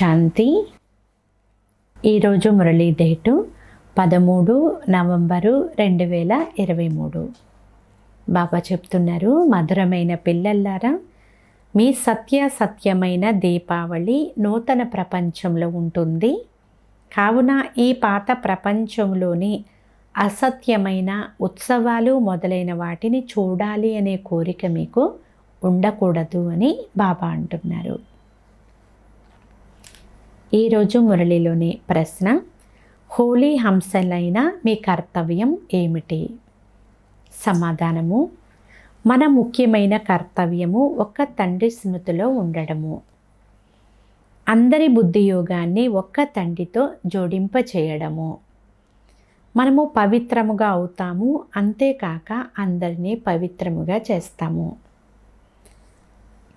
శాంతి. ఈరోజు Murali date 13 November 2023. బాబా చెప్తున్నారు, మధురమైన పిల్లల్లారా, మీ సత్యమైన దీపావళి నూతన ప్రపంచంలో ఉంటుంది. కావున ఈ పాత ప్రపంచంలోని అసత్యమైన ఉత్సవాలు మొదలైన వాటిని చూడాలి అనే కోరిక మీకు ఉండకూడదు అని బాబా అంటున్నారు. ఈరోజు మురళిలోని ప్రశ్న, హోలీ హంసలైన మీ కర్తవ్యం ఏమిటి? సమాధానము, మన ముఖ్యమైన కర్తవ్యము ఒక్క తండ్రి స్మృతిలో ఉండడము, అందరి బుద్ధి యోగాన్ని ఒక్క తండ్రితో జోడింప చేయడము. మనము పవిత్రముగా అవుతాము, అంతేకాక అందరినీ పవిత్రముగా చేస్తాము.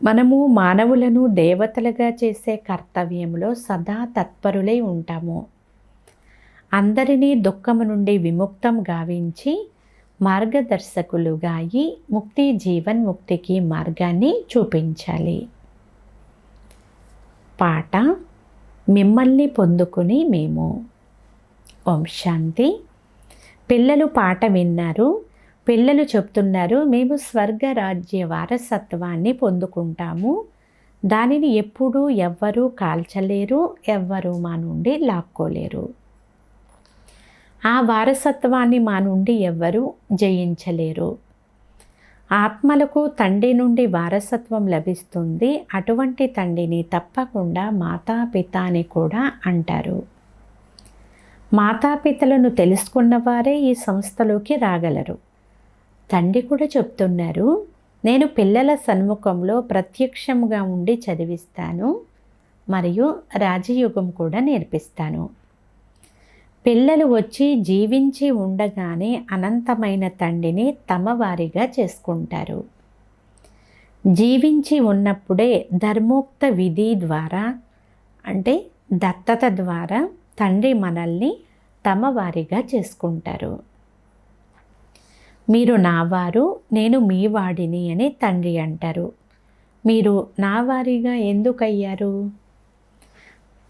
మనము మానవులను దేవతలుగా చేసే కర్తవ్యంలో సదా తత్పరులై ఉంటాము. అందరినీ దుఃఖము నుండి విముక్తం గావించి మార్గదర్శకులుగా అయి ముక్తి జీవన్ముక్తికి మార్గాన్ని చూపించాలి. పాట, మిమ్మల్ని పొందుకుని మేము. ఓం శాంతి. పిల్లలు పాట విన్నారు. పిల్లలు చెప్తున్నారు, మేము స్వర్గ రాజ్య వారసత్వాన్ని పొందుకుంటాము. దానిని ఎప్పుడూ ఎవ్వరూ కాల్చలేరు, ఎవ్వరూ మా నుండి లాక్కోలేరు. ఆ వారసత్వాన్ని మా నుండి ఎవ్వరూ జయించలేరు. ఆత్మలకు తండ్రి నుండి వారసత్వం లభిస్తుంది. అటువంటి తండ్రిని తప్పకుండా మాతాపిత అని కూడా అంటారు. మాతాపితలను తెలుసుకున్నవారే ఈ సంస్థలోకి రాగలరు. తండ్రి కూడా చెప్తున్నారు, నేను పిల్లల సన్ముఖంలో ప్రత్యక్షంగా ఉండి చదివిస్తాను మరియు రాజయోగం కూడా నేర్పిస్తాను. పిల్లలు వచ్చి జీవించి ఉండగానే అనంతమైన తండ్రిని తమ వారిగా చేసుకుంటారు. జీవించి ఉన్నప్పుడే ధర్మోక్త విధి ద్వారా, అంటే దత్తత ద్వారా తండ్రి మనల్ని తమ వారిగా చేసుకుంటారు. మీరు నావారు, నేను మీ వాడిని అని తండ్రి అంటారు. మీరు నా వారిగా ఎందుకయ్యారు?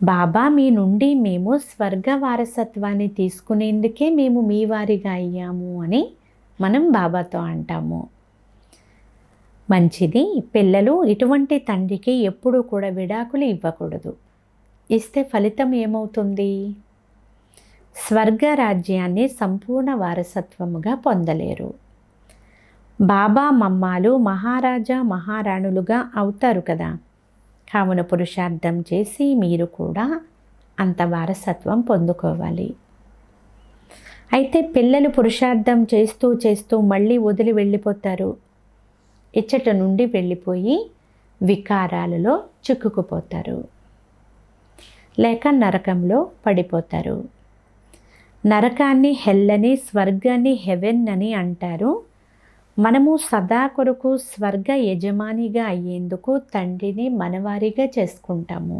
బాబా మీ నుండి మేము స్వర్గ వారసత్వాన్ని తీసుకునేందుకే మేము మీ వారిగా అయ్యాము అని మనం బాబాతో అంటాము. మంచిది. పిల్లలు ఇటువంటి తండ్రికి ఎప్పుడూ కూడా విడాకులు ఇవ్వకూడదు. ఇస్తే ఫలితం ఏమవుతుంది? స్వర్గ రాజ్యాన్ని సంపూర్ణ వారసత్వముగా పొందలేరు. బాబా మమ్మాలు మహారాజా మహారాణులుగా అవుతారు కదా. కావున పురుషార్థం చేసి మీరు కూడా అంత వారసత్వం పొందుకోవాలి. అయితే పిల్లలు పురుషార్థం చేస్తూ చేస్తూ మళ్ళీ వదిలి వెళ్ళిపోతారు. ఇచ్చట నుండి వెళ్ళిపోయి వికారాలలో చిక్కుకుపోతారు, లేక నరకంలో పడిపోతారు. నరకాన్ని హెల్ అని, స్వర్గాన్ని హెవెన్ అని అంటారు. మనము సదా కొరకు స్వర్గ యజమానిగా అయ్యేందుకు తండ్రిని మనవారిగా చేసుకుంటాము.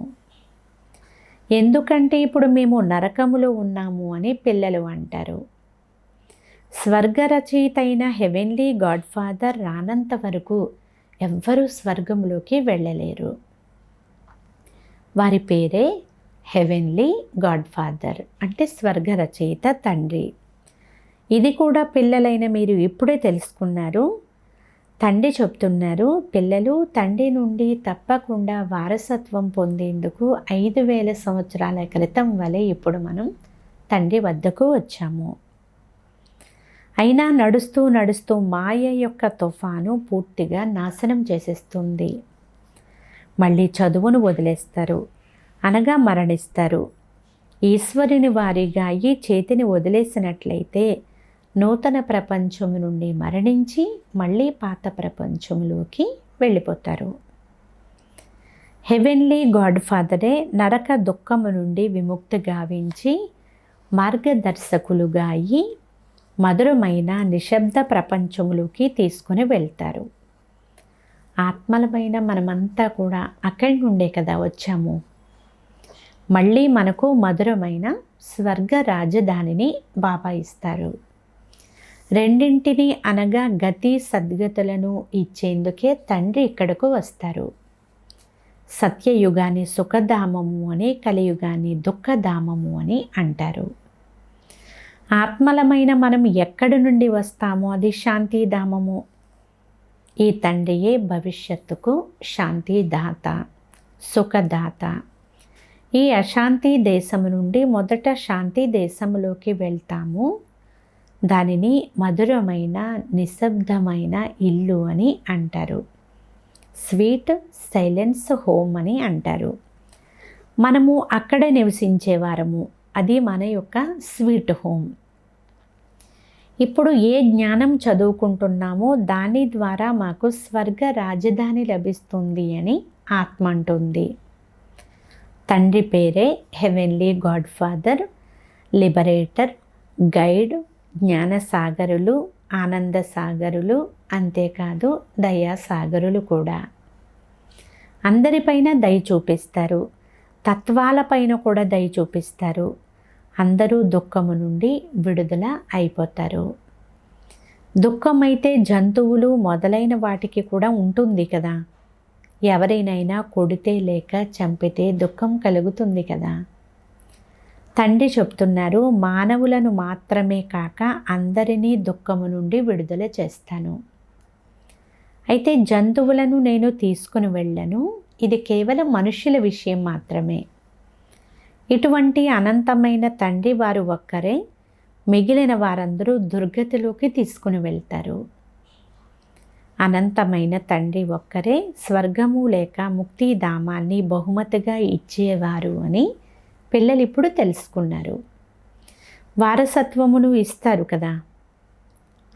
ఎందుకంటే ఇప్పుడు మేము నరకములో ఉన్నాము అని పిల్లలు అంటారు. స్వర్గ రచయిత అయిన హెవెన్లీ గాడ్ ఫాదర్ రానంత వరకు ఎవ్వరూ స్వర్గంలోకి వెళ్ళలేరు. వారి పేరే హెవెన్లీ గాడ్ ఫాదర్, అంటే స్వర్గ రచయిత తండ్రి. ఇది కూడా పిల్లలైన మీరు ఇప్పుడే తెలుసుకున్నారు. తండ్రి చెప్తున్నారు, పిల్లలు తండ్రి నుండి తప్పకుండా వారసత్వం పొందేందుకు 5000 సంవత్సరాల క్రితం వలె ఇప్పుడు మనం తండ్రి వద్దకు వచ్చాము. అయినా నడుస్తూ నడుస్తూ మాయ యొక్క తుఫాను పూర్తిగా నాశనం చేసేస్తుంది. మళ్ళీ చదువును వదిలేస్తారు, అనగా మరణిస్తారు. ఈశ్వరుని వారిగా ఈ చేతిని వదిలేసినట్లయితే నూతన ప్రపంచం నుండి మరణించి మళ్ళీ పాత ప్రపంచంలోకి వెళ్ళిపోతారు. హెవెన్లీ గాడ్ ఫాదరే నరక దుఃఖము నుండి విముక్తి గావించి మార్గదర్శకులుగా అయి మధురమైన నిశ్శబ్ద ప్రపంచంలోకి తీసుకుని వెళ్తారు. ఆత్మలమైన మనమంతా కూడా అక్కడి నుండే కదా వచ్చాము. మళ్ళీ మనకు మధురమైన స్వర్గ రాజధానిని బాబా ఇస్తారు. రెండింటిని అనగా గతి సద్గతులను ఇచ్చేందుకే తండ్రి ఇక్కడకు వస్తారు. సత్యయుగాన్ని సుఖధామము అని, కలియుగాన్ని దుఃఖధామము అని అంటారు. ఆత్మలమైన మనం ఎక్కడి నుండి వస్తామో అది శాంతిధామము. ఈ తండ్రియే భవిష్యత్తుకు శాంతిదాత, సుఖదాత. ఈ అశాంతి దేశము నుండి మొదట శాంతి దేశంలోకి వెళ్తాము. దానిని మధురమైన నిశ్శబ్దమైన ఇల్లు అని అంటారు. స్వీట్ సైలెన్స్ హోమ్ అని అంటారు. మనము అక్కడే నివసించేవారము. అది మన యొక్క స్వీట్ హోమ్. ఇప్పుడు ఏ జ్ఞానం చదువుకుంటున్నామో దాని ద్వారా మాకు స్వర్గ రాజధాని లభిస్తుంది అని ఆత్మ అంటుంది. తండ్రి పేరే heavenly God father, liberator, guide, జ్ఞానసాగరులు, ఆనంద సాగరులు, అంతేకాదు దయాసాగరులు కూడా. అందరిపైన దయ చూపిస్తారు, తత్వాలపైన కూడా దయ చూపిస్తారు. అందరూ దుఃఖము నుండి విడుదల అయిపోతారు. దుఃఖమైతే జంతువులు మొదలైన వాటికి కూడా ఉంటుంది కదా. ఎవరినైనా కొడితే లేక చంపితే దుఃఖం కలుగుతుంది కదా. తండ్రి చెప్తున్నారు, మానవులను మాత్రమే కాక అందరినీ దుఃఖము నుండి విడుదల చేస్తాను. అయితే జంతువులను నేను తీసుకుని వెళ్ళను. ఇది కేవలం మనుష్యుల విషయం మాత్రమే. ఇటువంటి అనంతమైన తండ్రి వారు ఒక్కరే. మిగిలిన వారందరూ దుర్గతిలోకి తీసుకుని వెళ్తారు. అనంతమైన తండ్రి ఒక్కరే స్వర్గము లేక ముక్తిధామాన్ని బహుమతిగా ఇచ్చేవారు అని పిల్లలు ఇప్పుడు తెలుసుకున్నారు. వారసత్వమును ఇస్తారు కదా.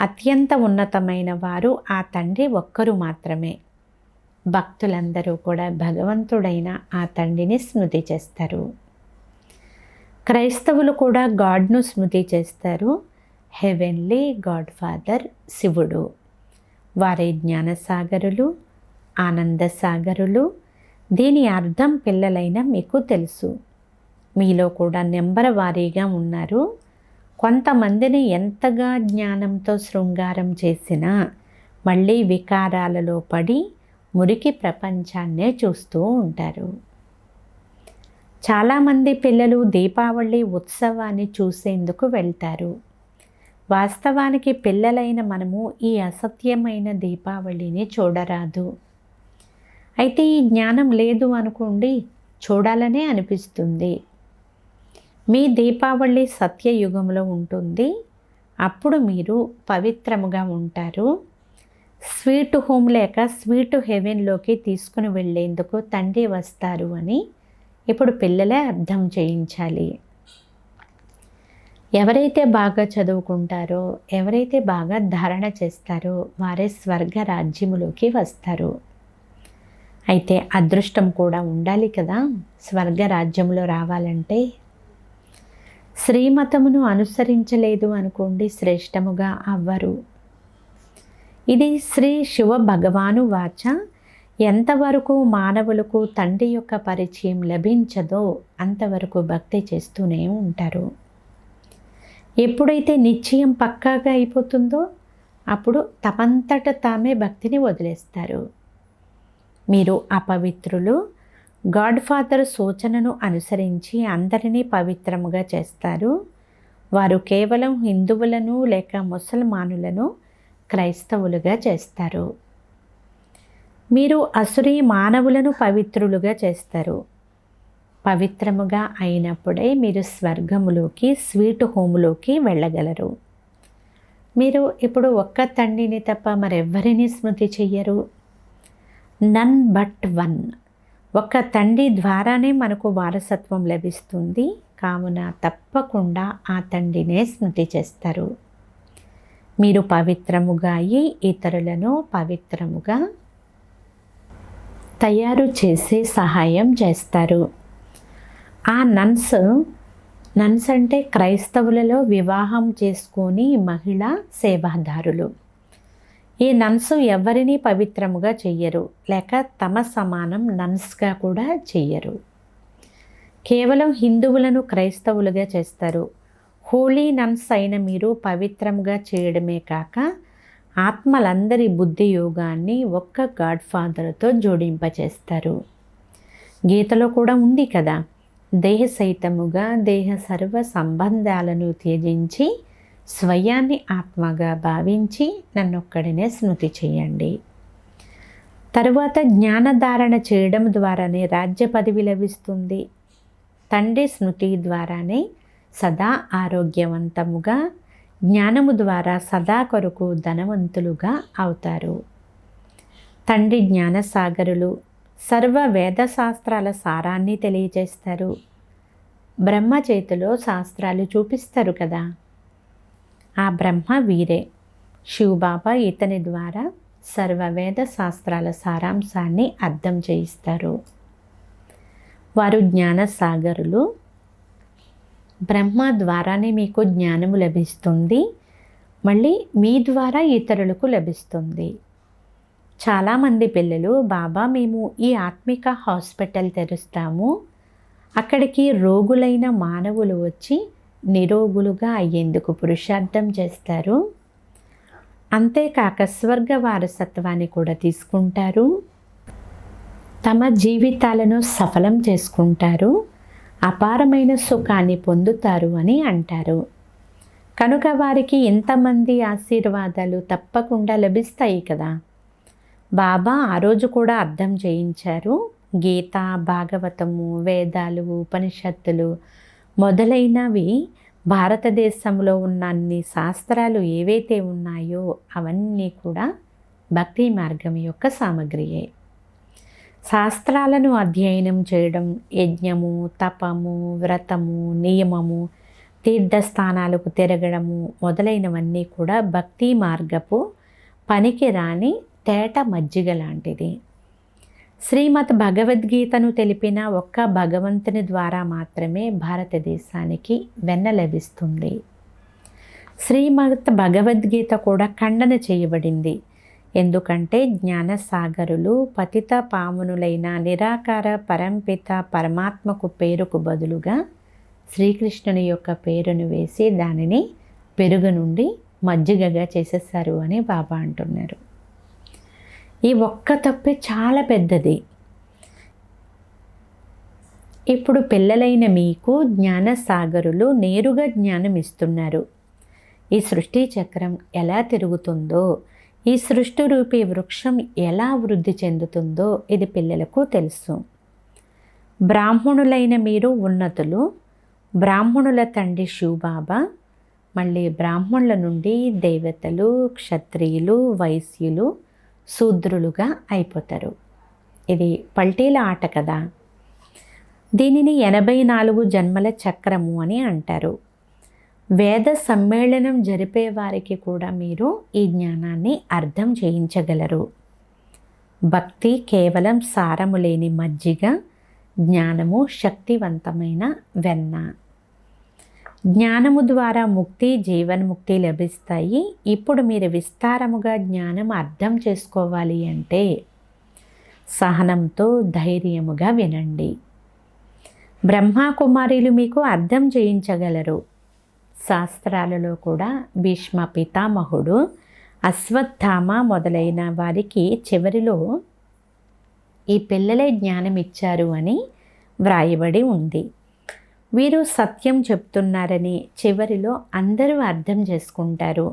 అత్యంత ఉన్నతమైన వారు ఆ తండ్రి ఒక్కరు మాత్రమే. భక్తులందరూ కూడా భగవంతుడైన ఆ తండ్రిని స్మృతి చేస్తారు. క్రైస్తవులు కూడా గాడ్ను స్మృతి చేస్తారు. హెవెన్లీ గాడ్ ఫాదర్ శివుడు. వారే జ్ఞానసాగరులు, ఆనందసాగరులు. దీని అర్థం పిల్లలైన మీకు తెలుసు. మీలో కూడా నెంబర్ వారీగా ఉన్నారు. కొంతమందిని ఎంతగా జ్ఞానంతో శృంగారం చేసినా మళ్ళీ వికారాలలో పడి మురికి ప్రపంచాన్నే చూస్తూ ఉంటారు. చాలామంది పిల్లలు దీపావళి ఉత్సవాన్ని చూసేందుకు వెళ్తారు. వాస్తవానికి పిల్లలైన మనము ఈ అసత్యమైన దీపావళిని చూడరాదు. అయితే ఈ జ్ఞానం లేదు అనుకోండి, చూడాలనే అనిపిస్తుంది. మీ దీపావళి సత్యయుగంలో ఉంటుంది. అప్పుడు మీరు పవిత్రముగా ఉంటారు. స్వీట్ హోమ్ లేక స్వీట్ హెవెన్లోకి తీసుకుని వెళ్ళేందుకు తండ్రి వస్తారు అని ఇప్పుడు పిల్లలే అర్థం చేయించాలి. ఎవరైతే బాగా చదువుకుంటారో, ఎవరైతే బాగా ధారణ చేస్తారో వారే స్వర్గ రాజ్యములోకి వస్తారు. అయితే అదృష్టం కూడా ఉండాలి కదా స్వర్గ రాజ్యంలో రావాలంటే. శ్రీమతమును అనుసరించలేదు అనుకోండి, శ్రేష్టముగా అవ్వరు. ఇది శ్రీ శివ భగవాను వాచ. ఎంతవరకు మానవులకు తండ్రి యొక్క పరిచయం లభించదో అంతవరకు భక్తి చేస్తూనే ఉంటారు. ఎప్పుడైతే నిశ్చయం పక్కాగా అయిపోతుందో అప్పుడు తమంతట తామే భక్తిని వదిలేస్తారు. మీరు అపవిత్రులు. గాడ్ ఫాదర్ సూచనను అనుసరించి అందరినీ పవిత్రముగా చేస్తారు. వారు కేవలం హిందువులను లేక ముసల్మానులను క్రైస్తవులుగా చేస్తారు. మీరు అసురీ మానవులను పవిత్రులుగా చేస్తారు. పవిత్రముగా అయినప్పుడే మీరు స్వర్గములోకి, స్వీట్ హోములోకి వెళ్ళగలరు. మీరు ఇప్పుడు ఒక్క తండ్రిని తప్ప మరెవ్వరిని స్మృతి చెయ్యరు. None but one. ఒక్క తండ్రి ద్వారానే మనకు వారసత్వం లభిస్తుంది. కావున తప్పకుండా ఆ తండ్రినే స్మృతి చేస్తారు. మీరు పవిత్రముగా అయి ఇతరులను పవిత్రముగా తయారు చేసే సహాయం చేస్తారు. ఆ నన్స్ అంటే క్రైస్తవులలో వివాహం చేసుకొని మహిళా సేవాదారులు. ఈ నన్స్ ఎవరిని పవిత్రముగా చెయ్యరు, లేక తమ సమానం నన్స్గా కూడా చెయ్యరు. కేవలం హిందువులను క్రైస్తవులుగా చేస్తారు. హోలీ నన్స్ అయిన మీరు పవిత్రంగా చేయడమే కాక ఆత్మలందరి బుద్ధి యోగాన్ని ఒక్క గాడ్ ఫాదర్తో జోడింపచేస్తారు. గీతలో కూడా ఉంది కదా, దేహ సహితముగా దేహ సర్వ సంబంధాలను త్యజించి స్వయాన్ని ఆత్మగా భావించి నన్నొక్కడినే స్మృతి చేయండి. తరువాత జ్ఞానధారణ చేయడం ద్వారానే రాజ్య పదవి లభిస్తుంది. తండ్రి స్మృతి ద్వారానే సదా ఆరోగ్యవంతముగా, జ్ఞానము ద్వారా సదా కొరకు ధనవంతులుగా అవుతారు. తండ్రి జ్ఞానసాగరులు సర్వ వేదశాస్త్రాల సారాన్ని తెలియజేస్తారు. బ్రహ్మ చేతిలో శాస్త్రాలు చూపిస్తారు కదా, ఆ బ్రహ్మ వీరే. శివబాబా ఇతని ద్వారా సర్వ వేద శాస్త్రాల సారాంశాన్ని అర్థం చేయిస్తారు. వారు జ్ఞానసాగరులు. బ్రహ్మ ద్వారానే మీకు జ్ఞానము లభిస్తుంది, మళ్ళీ మీ ద్వారా ఇతరులకు లభిస్తుంది. చాలామంది పిల్లలు, బాబా మేము ఈ ఆత్మిక హాస్పిటల్ తెరుస్తాము, అక్కడికి రోగులైన మానవులు వచ్చి నిరోగులుగా అయ్యేందుకు పురుషార్థం చేస్తారు. అంతేకాక స్వర్గ వారసత్వాన్ని కూడా తీసుకుంటారు, తమ జీవితాలను సఫలం చేసుకుంటారు, అపారమైన సుఖాన్ని పొందుతారు అని అంటారు. కనుక వారికి ఎంతమంది ఆశీర్వాదాలు తప్పకుండా లభిస్తాయి కదా. బాబా ఆ రోజు కూడా అర్థం చేయించారు. గీత, భాగవతము, వేదాలు, ఉపనిషత్తులు మొదలైనవి భారతదేశంలో ఉన్న అన్ని శాస్త్రాలు ఏవైతే ఉన్నాయో అవన్నీ కూడా భక్తి మార్గం యొక్క సామగ్రియే. శాస్త్రాలను అధ్యయనం చేయడం, యజ్ఞము, తపము, వ్రతము, నియమము, తీర్థస్థానాలకు తిరగడము మొదలైనవన్నీ కూడా భక్తి మార్గపు పనికి రాని తేట మజ్జిగ లాంటిది. శ్రీమద్ భగవద్గీతను తెలిపిన ఒక్క భగవంతుని ద్వారా మాత్రమే భారతదేశానికి వెన్న లభిస్తుంది. శ్రీమద్ భగవద్గీత కూడా ఖండన చేయబడింది. ఎందుకంటే జ్ఞానసాగరులు పతిత పావనులైన నిరాకార పరంపిత పరమాత్మకు పేరుకు బదులుగా శ్రీకృష్ణుని యొక్క పేరును వేసి దానిని పెరుగు నుండి మజ్జిగగా చేసేసారు అని బాబా అంటున్నారు. ఈ ఒక్క తప్పే చాలా పెద్దది. ఇప్పుడు పిల్లలైన మీకు జ్ఞానసాగరులు నేరుగా జ్ఞానం ఇస్తున్నారు. ఈ సృష్టి చక్రం ఎలా తిరుగుతుందో, ఈ సృష్టి రూపీ వృక్షం ఎలా వృద్ధి చెందుతుందో ఇది పిల్లలకు తెలుసు. బ్రాహ్మణులైన మీరు ఉన్నతులు, బ్రాహ్మణుల తండ్రి శివబాబా, మళ్ళీ బ్రాహ్మణుల నుండి దేవతలు, క్షత్రియులు, వైశ్యులు, శూద్రులుగా అయిపోతారు. ఇది పల్టీల ఆట కదా. దీనిని 84 జన్మల చక్రము అని అంటారు. వేద సమ్మేళనం జరిపే వారికి కూడా మీరు ఈ జ్ఞానాన్ని అర్థం చేయించగలరు. భక్తి కేవలం సారము లేని మజ్జిగ, జ్ఞానము శక్తివంతమైన వెన్న. జ్ఞానము ద్వారా ముక్తి, జీవన్ముక్తి లభిస్తాయి. ఇప్పుడు మీరు విస్తారముగా జ్ఞానం అర్థం చేసుకోవాలి అంటే సహనంతో ధైర్యముగా వినండి. బ్రహ్మకుమారిలు మీకు అర్థం చేయించగలరు. శాస్త్రాలలో కూడా భీష్మ పితామహుడు, అశ్వత్థామ మొదలైన వారికి చివరిలో ఈ పిల్లలే జ్ఞానం ఇచ్చారు అని వ్రాయబడి ఉంది. వీరు సత్యం చెప్తున్నారని చివరిలో అందరూ అర్థం చేసుకుంటారు.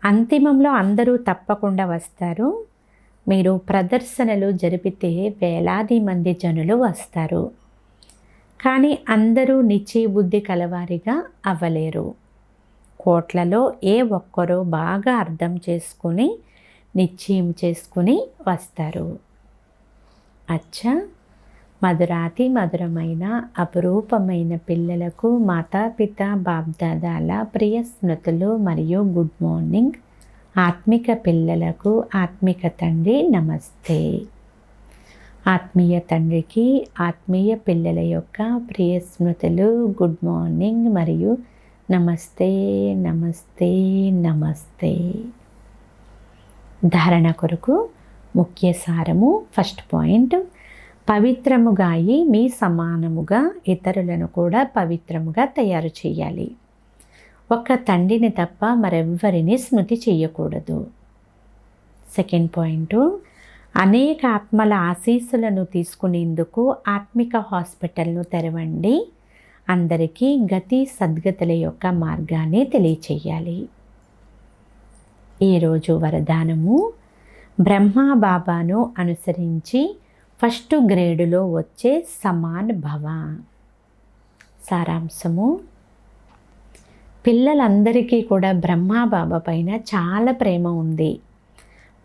అంతిమంలో అందరూ తప్పకుండా వస్తారు. మీరు ప్రదర్శనలు జరిపితే వేలాది మంది జనులు వస్తారు. కానీ అందరూ నిశ్చయ బుద్ధి కలవారిగా అవ్వలేరు. కోట్లలో ఏ ఒక్కరో బాగా అర్థం చేసుకుని నిశ్చయం చేసుకుని వస్తారు. అచ్చా, మధురాతి మధురమైన అపురూపమైన పిల్లలకు మాతాపిత బాప్దాదాల ప్రియ స్మృతులు మరియు గుడ్ మార్నింగ్. ఆత్మిక పిల్లలకు ఆత్మిక తండ్రి నమస్తే. ఆత్మీయ తండ్రికి ఆత్మీయ పిల్లల యొక్క ప్రియ స్మృతులు, గుడ్ మార్నింగ్ మరియు నమస్తే నమస్తే నమస్తే. ధారణ కొరకు ముఖ్య సారము. ఫస్ట్ పాయింట్, పవిత్రముగా అయి మీ సమానముగా ఇతరులను కూడా పవిత్రముగా తయారు చేయాలి. ఒక్క తండ్రిని తప్ప మరెవ్వరిని స్మృతి చేయకూడదు. సెకండ్ పాయింట్, అనేక ఆత్మల ఆశీస్సులను తీసుకునేందుకు ఆత్మిక హాస్పిటల్ను తెరవండి. అందరికీ గతి సద్గతుల యొక్క మార్గాన్ని తెలియచేయాలి. ఈరోజు వరదానము, బ్రహ్మా బాబాను అనుసరించి ఫస్ట్ గ్రేడులో వచ్చే సమాన్ భవ. సారాంశము, పిల్లలందరికీ కూడా బ్రహ్మా బాబా పైన చాలా ప్రేమ ఉంది.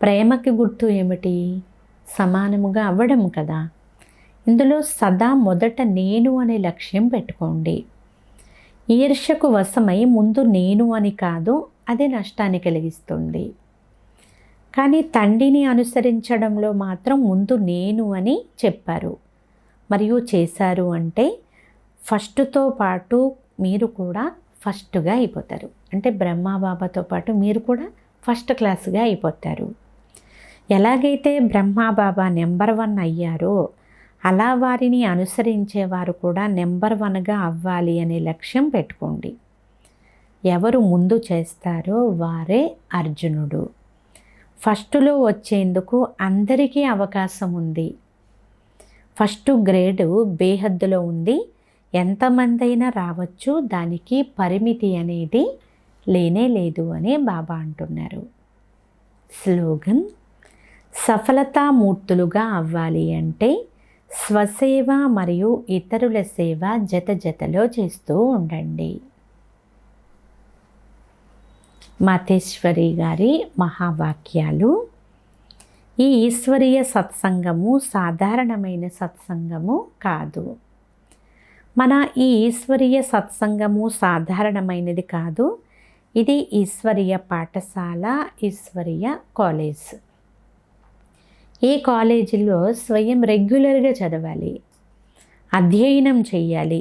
ప్రేమకి గుర్తు ఏమిటి? సమానముగా అవ్వడం కదా. ఇందులో సదా మొదట నేను అనే లక్ష్యం పెట్టుకోండి. ఈర్ష్యకు వశమై ముందు నేను అని కాదు, అది నష్టాన్ని కలిగిస్తుంది. కానీ తండ్రిని అనుసరించడంలో మాత్రం ముందు నేను అని చెప్పారు మరియు చేశారు. అంటే ఫస్ట్తో పాటు మీరు కూడా ఫస్ట్గా అయిపోతారు. అంటే బ్రహ్మాబాబాతో పాటు మీరు కూడా ఫస్ట్ క్లాస్గా అయిపోతారు. ఎలాగైతే బ్రహ్మాబాబా నెంబర్ 1 అయ్యారో అలా వారిని అనుసరించేవారు కూడా నెంబర్ 1గా అవ్వాలి అనే లక్ష్యం పెట్టుకోండి. ఎవరు ముందు చేస్తారో వారే అర్జునుడు. ఫస్టులో వచ్చేందుకు అందరికీ అవకాశం ఉంది. ఫస్ట్ గ్రేడు బేహద్దులో ఉంది. ఎంతమంది అయినా రావచ్చు, దానికి పరిమితి అనేది లేనే లేదు అని బాబా అంటున్నారు. స్లోగన్, సఫలతామూర్తులుగా అవ్వాలి అంటే స్వసేవ మరియు ఇతరుల సేవ జతలో చేస్తూ ఉండండి. మాతేశ్వరి గారి మహావాక్యాలు. ఈ ఈశ్వరీయ సత్సంగము సాధారణమైన సత్సంగము కాదు. మన ఈ ఈశ్వరీయ సత్సంగము సాధారణమైనది కాదు. ఇది ఈశ్వరీయ పాఠశాల, ఈశ్వరీయ కాలేజ్. ఈ కాలేజీలో స్వయం రెగ్యులర్గా చదవాలి, అధ్యయనం చేయాలి.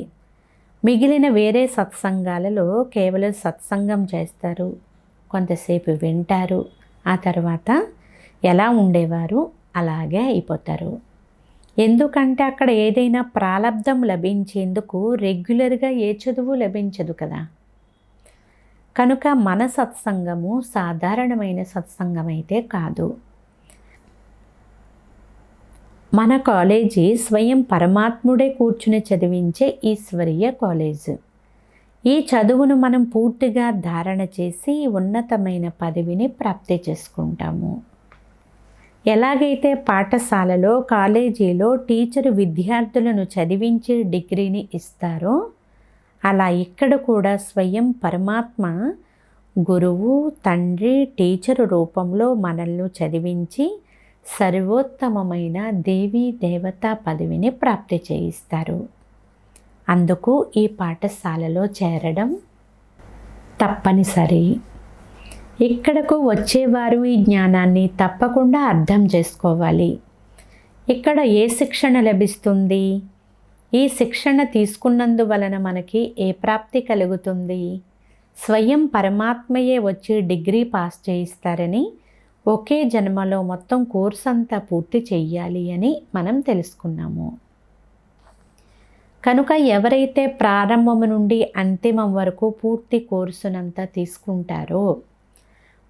మిగిలిన వేరే సత్సంగాలలో కేవలం సత్సంగం చేస్తారు, కొంతసేపు వింటారు, ఆ తర్వాత ఎలా ఉండేవారు అలాగే అయిపోతారు. ఎందుకంటే అక్కడ ఏదైనా ప్రాలబ్ధం లభించేందుకు రెగ్యులర్గా ఏ చదువు లభించదు కదా. కనుక మన సత్సంగము సాధారణమైన సత్సంగం అయితే కాదు. మన కాలేజీ స్వయం పరమాత్ముడే కూర్చుని చదివించే ఈశ్వరీయ కాలేజ్. ఈ చదువును మనం పూర్తిగా ధారణ చేసి ఉన్నతమైన పదవిని ప్రాప్తి చేసుకుంటాము. ఎలాగైతే పాఠశాలలో, కాలేజీలో టీచరు విద్యార్థులను చదివించే డిగ్రీని ఇస్తారో అలా ఇక్కడ కూడా స్వయం పరమాత్మ గురువు, తండ్రి, టీచరు రూపంలో మనల్ని చదివించి సర్వోత్తమమైన దేవీ దేవతా పదవిని ప్రాప్తి చేయిస్తారు. అందుకు ఈ పాఠశాలలో చేరడం తప్పనిసరి. ఇక్కడకు వచ్చేవారు ఈ జ్ఞానాన్ని తప్పకుండా అర్థం చేసుకోవాలి. ఇక్కడ ఏ శిక్షణ లభిస్తుంది? ఈ శిక్షణ తీసుకున్నందువలన మనకి ఏ ప్రాప్తి కలుగుతుంది? స్వయం పరమాత్మయే వచ్చి డిగ్రీ పాస్ చేయిస్తారని, ఒకే జన్మలో మొత్తం కోర్సు అంతా పూర్తి చెయ్యాలి అని మనం తెలుసుకున్నాము. కనుక ఎవరైతే ప్రారంభం నుండి అంతిమం వరకు పూర్తి కోర్సునంతా తీసుకుంటారో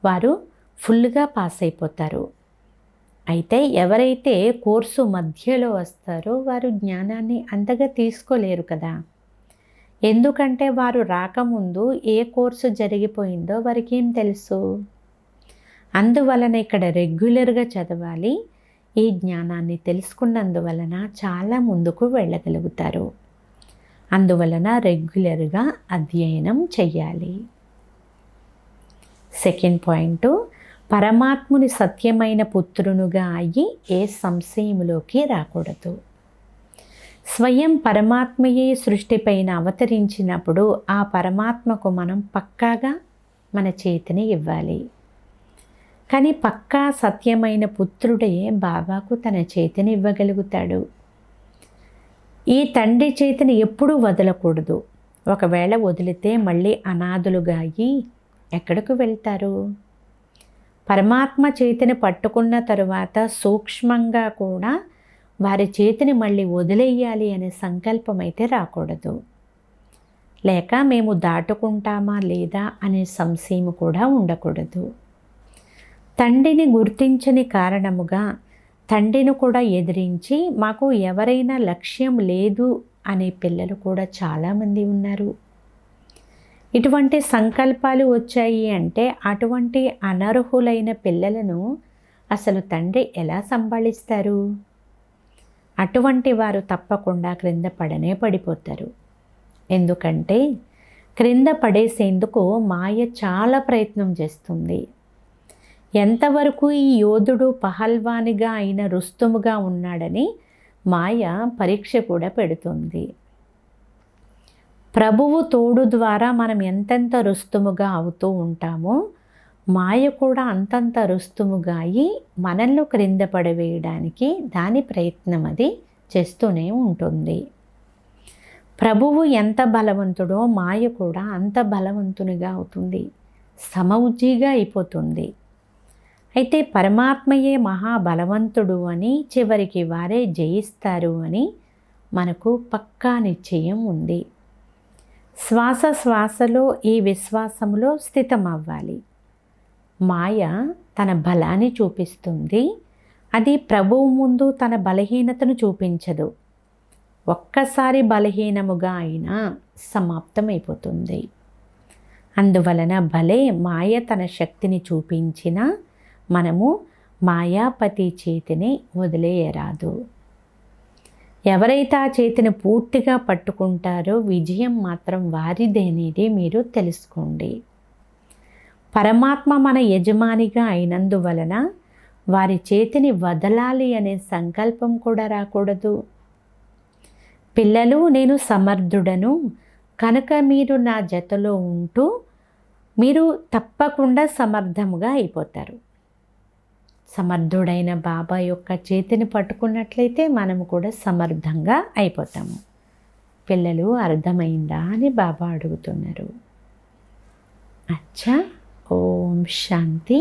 వారు ఫుల్గా పాస్ అయిపోతారు. అయితే ఎవరైతే కోర్సు మధ్యలో వస్తారో వారు జ్ఞానాన్ని అంతగా తీసుకోలేరు కదా. ఎందుకంటే వారు రాకముందు ఏ కోర్సు జరిగిపోయిందో వారికి ఏం తెలుసు. అందువలన ఇక్కడ రెగ్యులర్గా చదవాలి. ఈ జ్ఞానాన్ని తెలుసుకున్నందువలన చాలా ముందుకు వెళ్ళగలుగుతారు. అందువలన రెగ్యులర్గా అధ్యయనం చెయ్యాలి. సెకండ్ పాయింట్, పరమాత్ముని సత్యమైన పుత్రునుగా అయ్యి ఏ సంశయములోకి రాకూడదు. స్వయం పరమాత్మయే సృష్టిపైన అవతరించినప్పుడు ఆ పరమాత్మకు మనం పక్కాగా మన చేతిని ఇవ్వాలి. కానీ పక్కా సత్యమైన పుత్రుడే బాబాకు తన చేతిని ఇవ్వగలుగుతాడు. ఈ తండ్రి చేతిని ఎప్పుడూ వదలకూడదు. ఒకవేళ వదిలితే మళ్ళీ అనాథులుగా అయ్యి ఎక్కడికి వెళ్తారు? పరమాత్మ చేతిని పట్టుకున్న తరువాత సూక్ష్మంగా కూడా వారి చేతిని మళ్ళీ వదిలేయాలి అనే సంకల్పం అయితే రాకూడదు. లేక మేము దాటుకుంటామా లేదా అనే సంశయం కూడా ఉండకూడదు. తండ్రిని గుర్తించని కారణముగా తండ్రిని కూడా ఎదిరించి మాకు ఎవరైనా లక్ష్యం లేదు అనే పిల్లలు కూడా చాలామంది ఉన్నారు. ఇటువంటి సంకల్పాలు వచ్చాయి అంటే అటువంటి అనర్హులైన పిల్లలను అసలు తండ్రి ఎలా సంభాళిస్తారు? అటువంటి వారు తప్పకుండా క్రింద పడనే పడిపోతారు. ఎందుకంటే క్రింద పడేసేందుకు మాయ చాలా ప్రయత్నం చేస్తుంది. ఎంతవరకు ఈ యోధుడు పహల్వానిగా అయిన రుస్తుముగా ఉన్నాడని మాయ పరీక్ష కూడా పెడుతుంది. ప్రభువు తోడు ద్వారా మనం ఎంతెంత రుస్తుముగా అవుతూ ఉంటామో మాయ కూడా అంతంత రుస్తుముగా అయి మనల్ని క్రింద పడవేయడానికి దాని ప్రయత్నం అది చేస్తూనే ఉంటుంది. ప్రభువు ఎంత బలవంతుడో మాయ కూడా అంత బలవంతునిగా అవుతుంది, సమవుజ్జిగా అయిపోతుంది. అయితే పరమాత్మయే మహాబలవంతుడు అని, చివరికి వారే జయిస్తారు అని మనకు పక్కా నిశ్చయం ఉంది. శ్వాస శ్వాసలో ఈ విశ్వాసంలో స్థితమవ్వాలి. మాయ తన బలాన్ని చూపిస్తుంది, అది ప్రభువు ముందు తన బలహీనతను చూపించదు. ఒక్కసారి బలహీనముగా అయినా సమాప్తమైపోతుంది. అందువలన భలే మాయ తన శక్తిని చూపించినా మనము మాయాపతి చేతిని వదిలేయరాదు. ఎవరైతే ఆ చేతిని పూర్తిగా పట్టుకుంటారో విజయం మాత్రం వారిదేనేది మీరు తెలుసుకోండి. పరమాత్మ మన యజమానిగా అయినందువలన వారి చేతిని వదలాలి అనే సంకల్పం కూడా రాకూడదు. పిల్లలు, నేను సమర్థుడను కనుక మీరు నా జతలో ఉంటూ మీరు తప్పకుండా సమర్థముగా అయిపోతారు. సమర్థుడైన బాబా యొక్క చేతిని పట్టుకున్నట్లయితే మనము కూడా సమర్థంగా అయిపోతాము. పిల్లలు, అర్థమైందా అని బాబా అడుగుతున్నారు. అచ్చా, ఓం శాంతి.